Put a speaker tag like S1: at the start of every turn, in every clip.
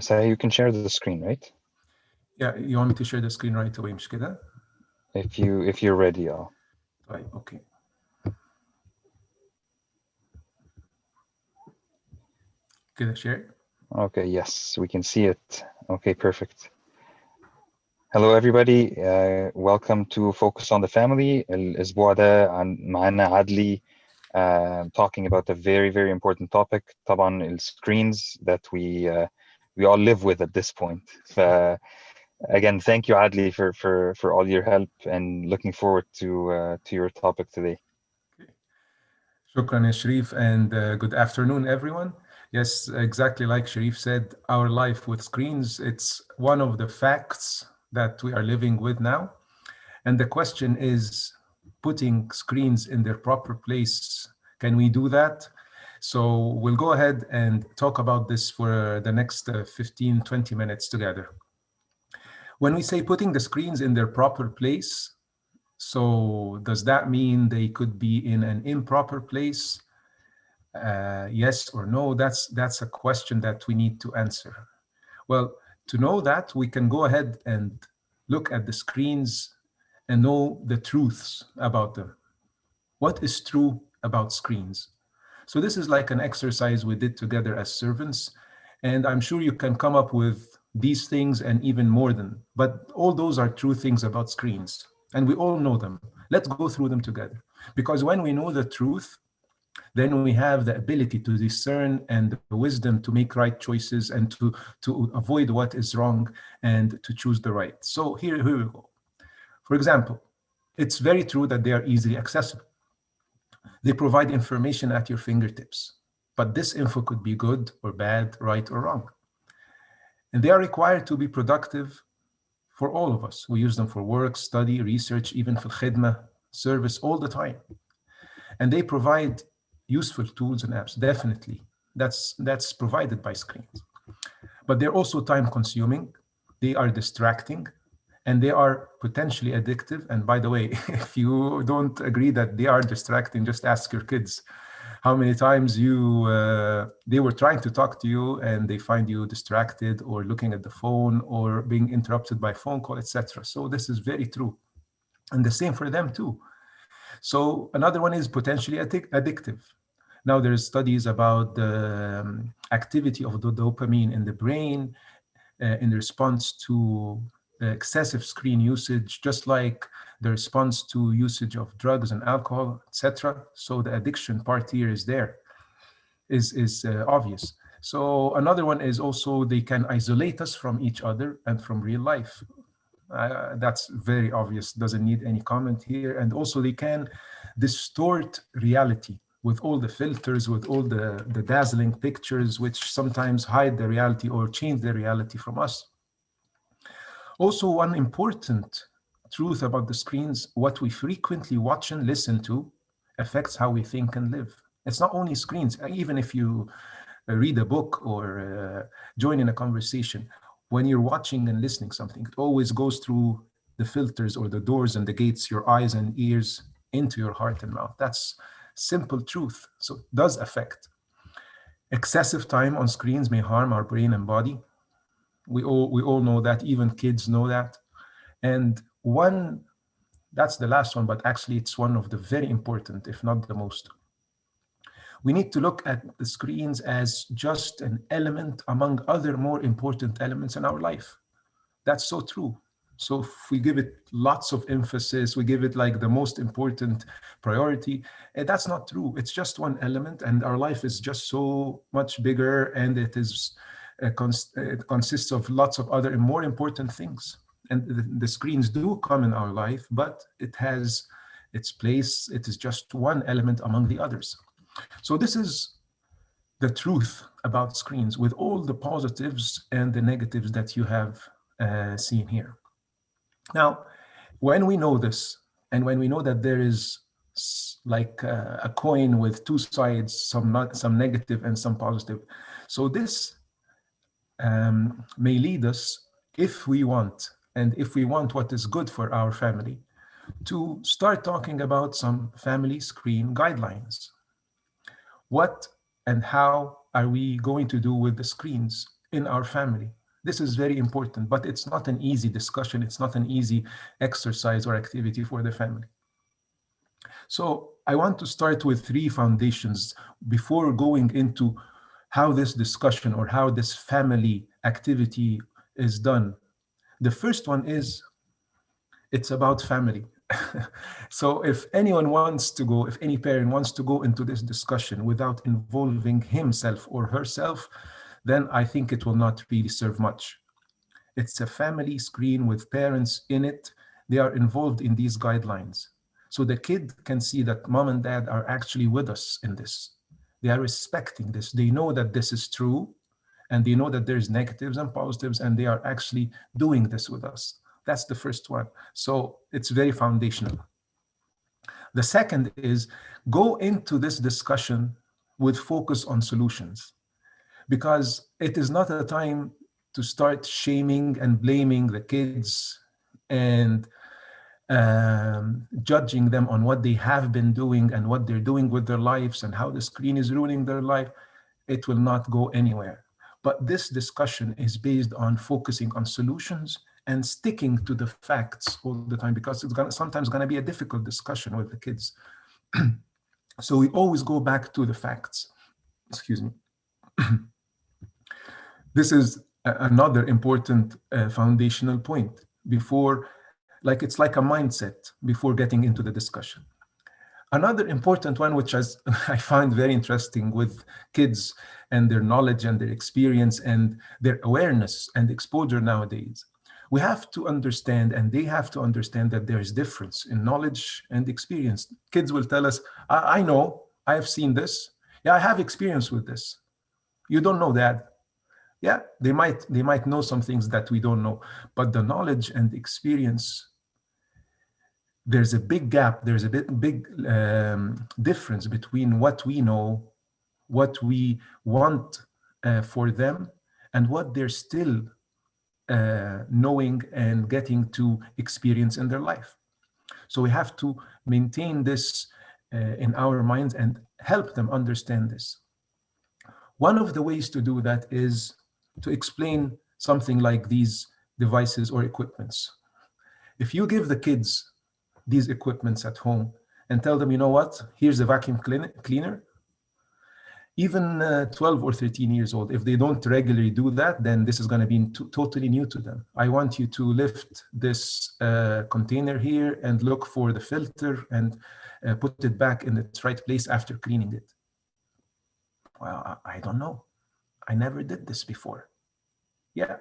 S1: So you can share the screen, right?
S2: Yeah, you want me to share the screen right away مش كده؟
S1: If you're ready,
S2: طيب اوكي. كده share.
S1: okay, yes, we can see it. Okay, perfect. Hello everybody, welcome to Focus on the Family. الأسبوع ده معنا عدلي talking about a very very important topic. طبعا screens that we all live with at this point. Again, thank you Adli for all your help and looking forward to your topic today.
S2: شكرا يا شريف and good afternoon everyone. Yes, exactly like Sharif said, our life with screens, it's one of the facts that we are living with now. And the question is putting screens in their proper place. Can we do that? So we'll go ahead and talk about this for the next 15, 20 minutes together. When we say putting the screens in their proper place, so does that mean they could be in an improper place? Yes or no? That's a question that we need to answer. Well, to know that, we can go ahead and look at the screens and know the truths about them. What is true about screens? So this is like an exercise we did together as servants, and I'm sure you can come up with these things and even more than, but all those are true things about screens, and we all know them. Let's go through them together. Because when we know the truth, then we have the ability to discern and the wisdom to make right choices and to avoid what is wrong and to choose the right. So here we go. For example, it's very true that they are easily accessible. They provide information at your fingertips, but this info could be good or bad, right or wrong. And they are required to be productive for all of us. We use them for work, study, research, even for khidmah, service all the time. And they provide useful tools and apps, definitely. That's provided by screens. But they're also time consuming, they are distracting, and they are potentially addictive. And by the way, if you don't agree that they are distracting, just ask your kids how many times they were trying to talk to you and they find you distracted or looking at the phone or being interrupted by phone call, etc. So this is very true. And the same for them too. So another one is potentially addictive. Now there's studies about the activity of the dopamine in the brain in response to excessive screen usage, just like the response to usage of drugs and alcohol, etc. So the addiction part here is there, is obvious. So another one is also they can isolate us from each other and from real life. That's very obvious, doesn't need any comment here. And also they can distort reality with all the filters, with all the dazzling pictures, which sometimes hide the reality or change the reality from us. Also, one important truth about the screens, what we frequently watch and listen to affects how we think and live. It's not only screens, even if you read a book or join in a conversation, when you're watching and listening something, it always goes through the filters or the doors and the gates, your eyes and ears into your heart and mouth. That's simple truth. So it does affect. Excessive time on screens may harm our brain and body. We all know that, even kids know that. And one, that's the last one, but actually it's one of the very important, if not the most. We need to look at the screens as just an element among other more important elements in our life. That's so true. So if we give it lots of emphasis, we give it like the most important priority, that's not true. It's just one element, and our life is just so much bigger, and it consists of lots of other and more important things. And the screens do come in our life, but it has its place. It is just one element among the others. So this is the truth about screens, with all the positives and the negatives that you have seen here. Now, when we know this, and when we know that there is like a coin with two sides, some negative and some positive, so this may lead us, if we want, and if we want what is good for our family, to start talking about some family screen guidelines. What and how are we going to do with the screens? in our family. This is very important, but it's not an easy discussion. It's not an easy exercise or activity for the family. So I want to start with 3 foundations before going into how this discussion or how this family activity is done. The first one is, it's about family. So if anyone wants to go, if any parent wants to go into this discussion without involving himself or herself, then I think it will not really serve much. It's a family screen with parents in it. They are involved in these guidelines. So the kid can see that mom and dad are actually with us in this. They are respecting this. They know that this is true, and they know that there's negatives and positives, and they are actually doing this with us. That's the first one. So it's very foundational. The second is, go into this discussion with focus on solutions, because it is not a time to start shaming and blaming the kids and judging them on what they have been doing and what they're doing with their lives and how the screen is ruining their life. It will not go anywhere. But this discussion is based on focusing on solutions and sticking to the facts all the time, because it's sometimes going to be a difficult discussion with the kids. So we always go back to the facts. Excuse me. This is another important foundational point before, like it's like a mindset before getting into the discussion. Another important one, which I find very interesting with kids and their knowledge and their experience and their awareness and exposure nowadays, we have to understand, and they have to understand, that there is difference in knowledge and experience. Kids will tell us, I know, I have seen this. Yeah, I have experience with this. You don't know that. Yeah, they might know some things that we don't know, but the knowledge and experience, there's a big gap. There's a big difference between what we know, what we want for them, and what they're still knowing and getting to experience in their life. So we have to maintain this in our minds and help them understand this. One of the ways to do that is to explain something like these devices or equipments. If you give the kids these equipments at home and tell them, you know what, here's a vacuum cleaner, even 12 or 13 years old, if they don't regularly do that, then this is going to be totally new to them. I want you to lift this container here and look for the filter and put it back in its right place after cleaning it. Well, I don't know. I never did this before. Yeah,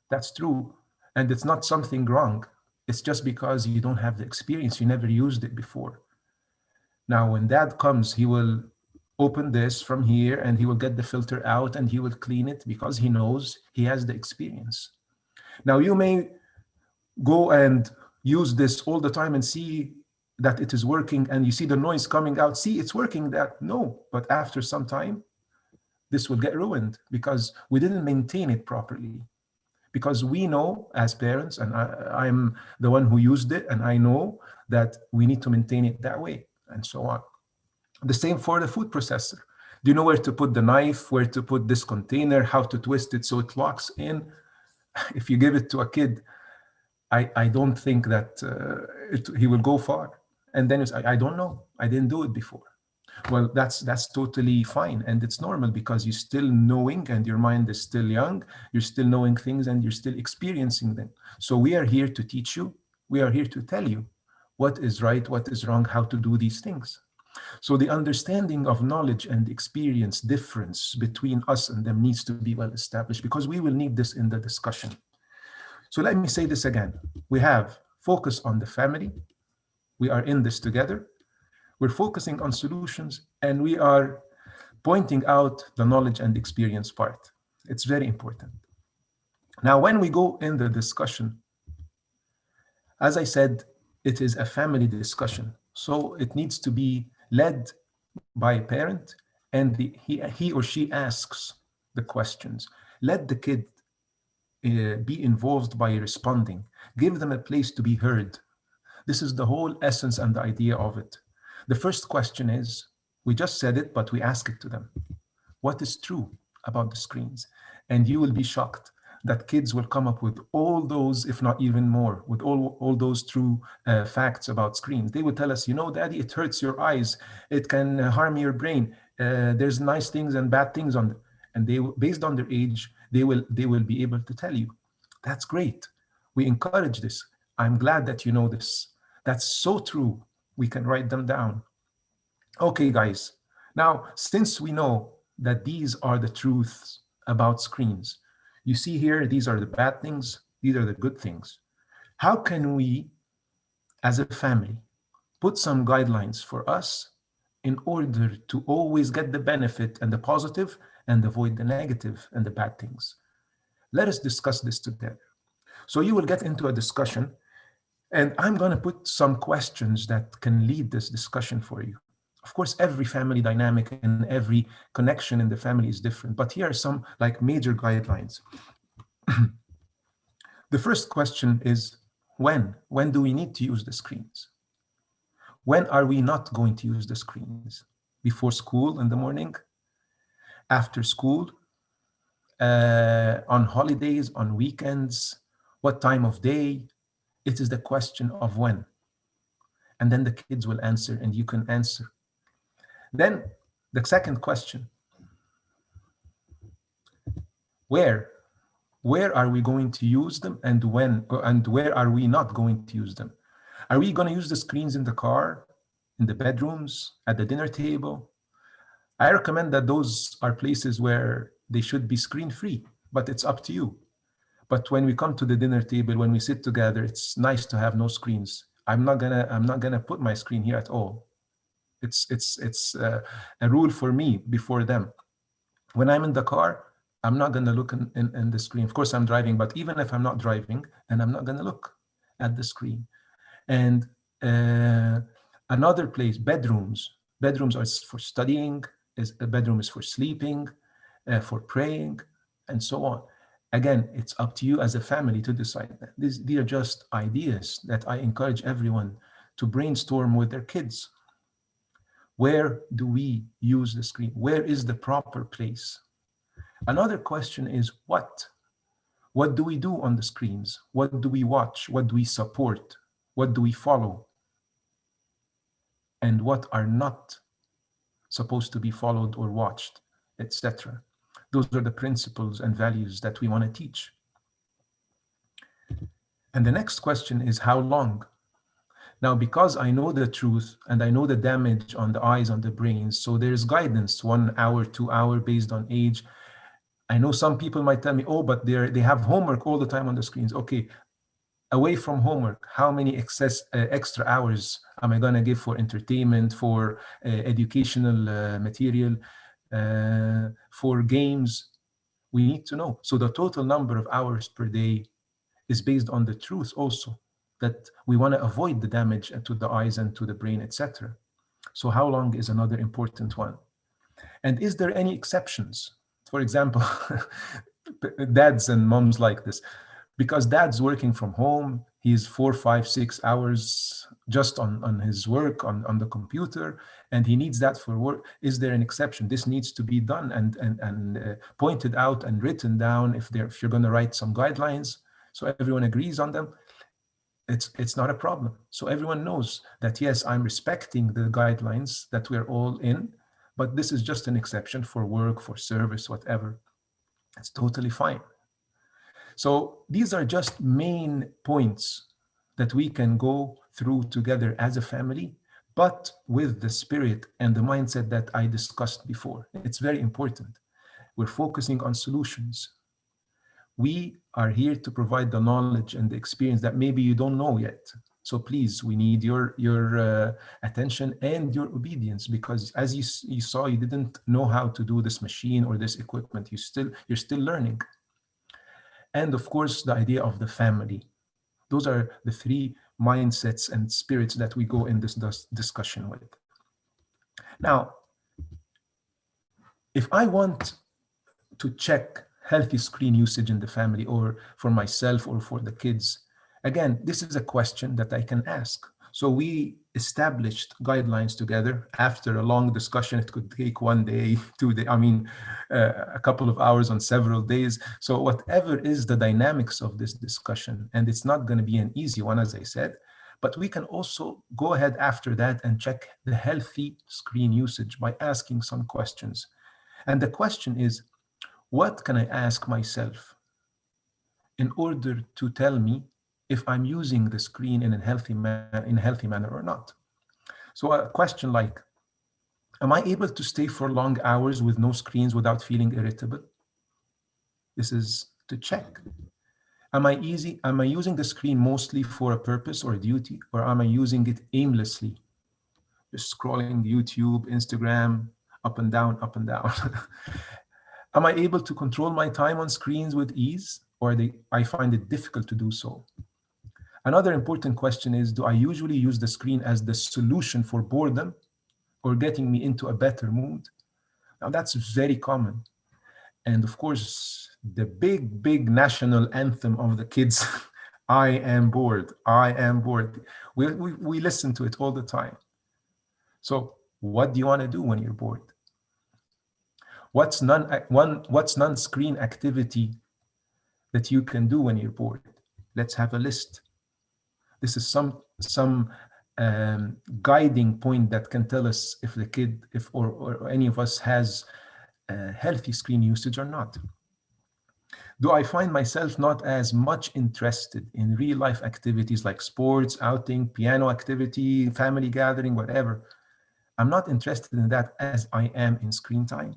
S2: that's true. And it's not something wrong. It's just because you don't have the experience. You never used it before. Now, when dad comes, he will open this from here and he will get the filter out and he will clean it because he knows he has the experience. Now, you may go and use this all the time and see that it is working, and you see the noise coming out. See, it's working. That no, but after some time, this will get ruined because we didn't maintain it properly. Because we know as parents, and I'm the one who used it, and I know that we need to maintain it that way, and so on. The same for the food processor. Do you know where to put the knife, where to put this container, how to twist it so it locks in? If you give it to a kid, I don't think that he will go far. And then it's, I don't know, I didn't do it before. Well, that's totally fine, and it's normal because you're still knowing and your mind is still young, you're still knowing things and you're still experiencing them. So we are here to teach you, we are here to tell you what is right, what is wrong, how to do these things. So the understanding of knowledge and experience difference between us and them needs to be well established, because we will need this in the discussion. So let me say this again. We have focus on the family. We are in this together. We're focusing on solutions, and we are pointing out the knowledge and experience part. It's very important. Now, when we go in the discussion, as I said, it is a family discussion. So it needs to be led by a parent, and he or she asks the questions. Let the kid be involved by responding. Give them a place to be heard. This is the whole essence and the idea of it. The first question is, we just said it, but we ask it to them. What is true about the screens? And you will be shocked that kids will come up with all those, if not even more, with all those true facts about screens. They will tell us, Daddy, it hurts your eyes. It can harm your brain. There's nice things and bad things on them. And they, based on their age, they will be able to tell you. That's great. We encourage this. I'm glad that you know this. That's so true. We can write them down. Okay, guys. Now, since we know that these are the truths about screens, you see here, these are the bad things, these are the good things. How can we, as a family, put some guidelines for us in order to always get the benefit and the positive and avoid the negative and the bad things? Let us discuss this together. So you will get into a discussion, and I'm going to put some questions that can lead this discussion for you. Of course, every family dynamic and every connection in the family is different, but here are some like major guidelines. The first question is, when? When do we need to use the screens? When are we not going to use the screens? Before school in the morning? After school? On holidays, on weekends? What time of day? It is the question of when. And then the kids will answer and you can answer. Then the second question, where? Where are we going to use them, and when, and where are we not going to use them? Are we going to use the screens in the car, in the bedrooms, at the dinner table? I recommend that those are places where they should be screen-free, but it's up to you. But when we come to the dinner table, when we sit together, it's nice to have no screens. I'm not gonna put my screen here at all. It's a rule for me before them. When I'm in the car, I'm not going to look in the screen. Of course, I'm driving, but even if I'm not driving, then I'm not going to look at the screen. And another place, bedrooms. Bedrooms are for studying, a bedroom is for sleeping, for praying, and so on. Again, it's up to you as a family to decide that. These are just ideas that I encourage everyone to brainstorm with their kids. Where do we use the screen? Where is the proper place? Another question is what? What do we do on the screens? What do we watch? What do we support? What do we follow? And what are not supposed to be followed or watched, etc. Those are the principles and values that we want to teach. And the next question is how long? Now, because I know the truth and I know the damage on the eyes, on the brains, so there's guidance, 1 hour, 2 hours based on age. I know some people might tell me, oh, but they have homework all the time on the screens. Okay, away from homework, how many extra hours am I going to give for entertainment, for educational material, for games? We need to know. So the total number of hours per day is based on the truth also, that we want to avoid the damage to the eyes and to the brain, etc. So how long is another important one? And is there any exceptions? For example, dads and moms like this, because dad's working from home, he's 4, 5, 6 hours just on his work, on the computer, and he needs that for work. Is there an exception? This needs to be done and pointed out and written down if you're going to write some guidelines, so everyone agrees on them. It's not a problem. So everyone knows that, yes, I'm respecting the guidelines that we're all in, but this is just an exception for work, for service, whatever. It's totally fine. So these are just main points that we can go through together as a family, but with the spirit and the mindset that I discussed before. It's very important. We're focusing on solutions. We are here to provide the knowledge and the experience that maybe you don't know yet. So please, we need your attention and your obedience, because as you saw, you didn't know how to do this machine or this equipment. You're still learning. And of course, the idea of the family. Those are the 3 mindsets and spirits that we go in this discussion with. Now, if I want to check healthy screen usage in the family, or for myself or for the kids, again, this is a question that I can ask. So we established guidelines together. After a long discussion, it could take 1 day, 2 days, a couple of hours on several days. So whatever is the dynamics of this discussion, and it's not going to be an easy one, as I said, but we can also go ahead after that and check the healthy screen usage by asking some questions. And the question is, what can I ask myself in order to tell me if I'm using the screen in a healthy manner or not? So a question like, am I able to stay for long hours with no screens without feeling irritable? This is to check. Am I using the screen mostly for a purpose or a duty, or am I using it aimlessly? Just scrolling YouTube, Instagram, up and down, up and down. Am I able to control my time on screens with ease, or I find it difficult to do so? Another important question is, do I usually use the screen as the solution for boredom or getting me into a better mood? Now that's very common. And of course, the big national anthem of the kids, I am bored, I am bored. We listen to it all the time. So what do you want to do when you're bored? What's non-screen activity that you can do when you're bored? Let's have a list. This is some guiding point that can tell us if the kid, or any of us has healthy screen usage or not. Do I find myself not as much interested in real life activities like sports, outing, piano activity, family gathering, whatever? I'm not interested in that as I am in screen time.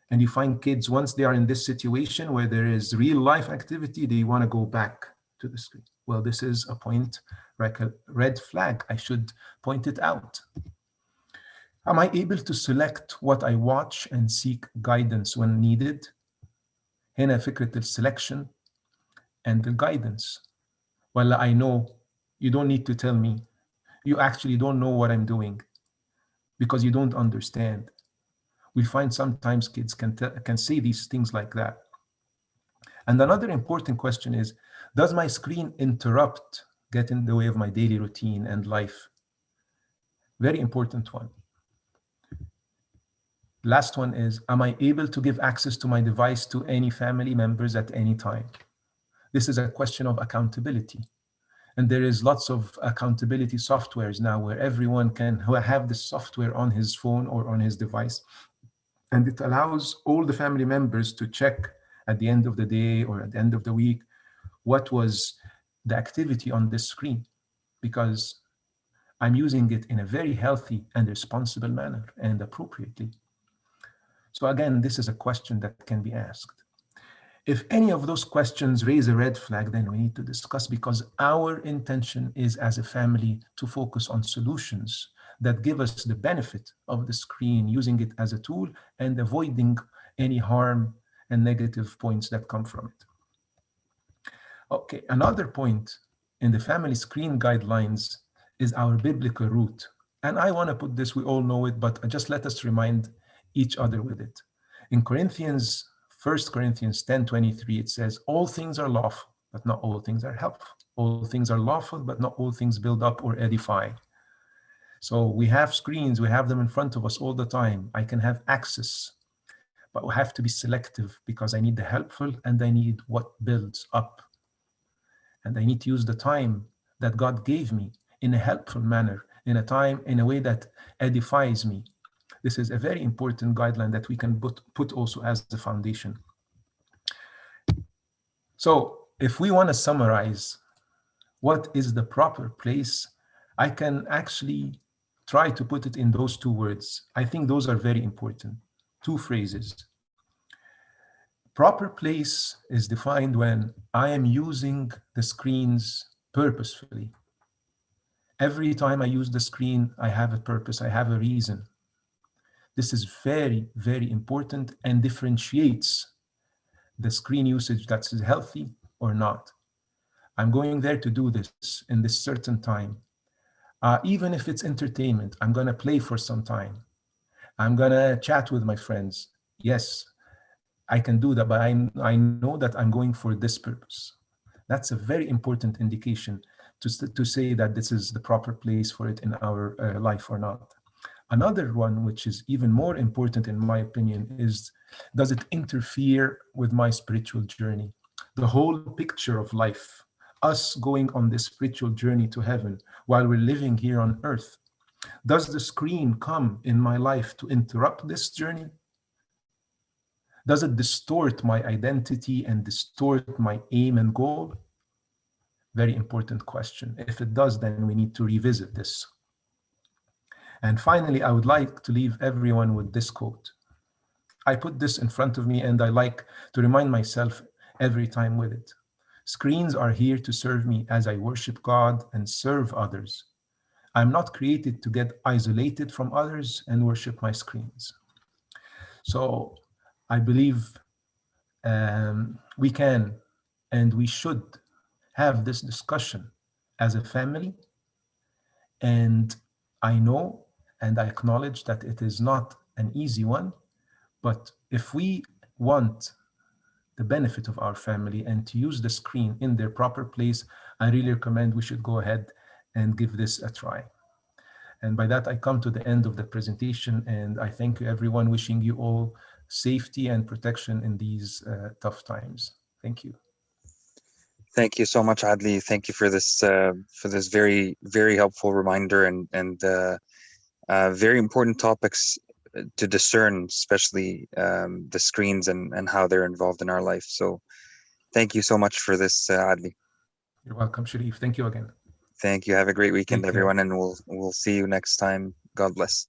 S2: And you find kids, once they are in this situation where there is real life activity, they want to go back to the screen. Well, this is a point, like a red flag. I should point it out. Am I able to select what I watch and seek guidance when needed? هنا فكرة السelection and the guidance. Well, I know you don't need to tell me. You actually don't know what I'm doing because you don't understand. We find sometimes kids can say these things like that. And another important question is, does my screen get in the way of my daily routine and life? Very important one. Last one is, am I able to give access to my device to any family members at any time? This is a question of accountability. And there is lots of accountability softwares now where everyone can have this software on his phone or on his device. And it allows all the family members to check at the end of the day or at the end of the week, what was the activity on this screen? Because I'm using it in a very healthy and responsible manner and appropriately. So again, this is a question that can be asked. If any of those questions raise a red flag, then we need to discuss, because our intention is as a family to focus on solutions that give us the benefit of the screen, using it as a tool and avoiding any harm and negative points that come from it. Okay, another point in the family screen guidelines is our biblical root. And I want to put this, we all know it, but just let us remind each other with it. In 1 Corinthians 10:23, it says, all things are lawful, but not all things are helpful. All things are lawful, but not all things build up or edify. So we have screens, we have them in front of us all the time. I can have access, but we have to be selective because I need the helpful and I need what builds up. And I need to use the time that God gave me in a helpful manner, in a way that edifies me. This is a very important guideline that we can put also as the foundation. So if we want to summarize what is the proper place, I can actually try to put it in those two words. I think those are very important. Two phrases. Proper place is defined when I am using the screens purposefully. Every time I use the screen, I have a purpose, I have a reason. This is very, very important and differentiates the screen usage that's healthy or not. I'm going there to do this in this certain time. Even if it's entertainment, I'm going to play for some time. I'm going to chat with my friends. Yes, I can do that, but I know that I'm going for this purpose. That's a very important indication, to say that this is the proper place for it in our life or not. Another one, which is even more important in my opinion, is does it interfere with my spiritual journey? The whole picture of life, us going on this spiritual journey to heaven while we're living here on earth. Does the screen come in my life to interrupt this journey? Does it distort my identity and distort my aim and goal? Very important question. If it does, then we need to revisit this. And finally, I would like to leave everyone with this quote. I put this in front of me and I like to remind myself every time with it. Screens are here to serve me as I worship God and serve others. I'm not created to get isolated from others and worship my screens. So I believe we can and we should have this discussion as a family. And I know and I acknowledge that it is not an easy one, but if we want the benefit of our family and to use the screen in their proper place, I really recommend we should go ahead and give this a try. And by that, I come to the end of the presentation, and I thank you everyone, wishing you all safety and protection in these tough times. Thank you.
S1: Thank you so much, Adli. Thank you for this very, very helpful reminder and very important topics to discern, especially the screens and how they're involved in our life. So thank you so much for this, Adli.
S2: You're welcome, Sharif. Thank you again.
S1: Thank you. Have a great weekend, everyone, and we'll see you next time. God bless.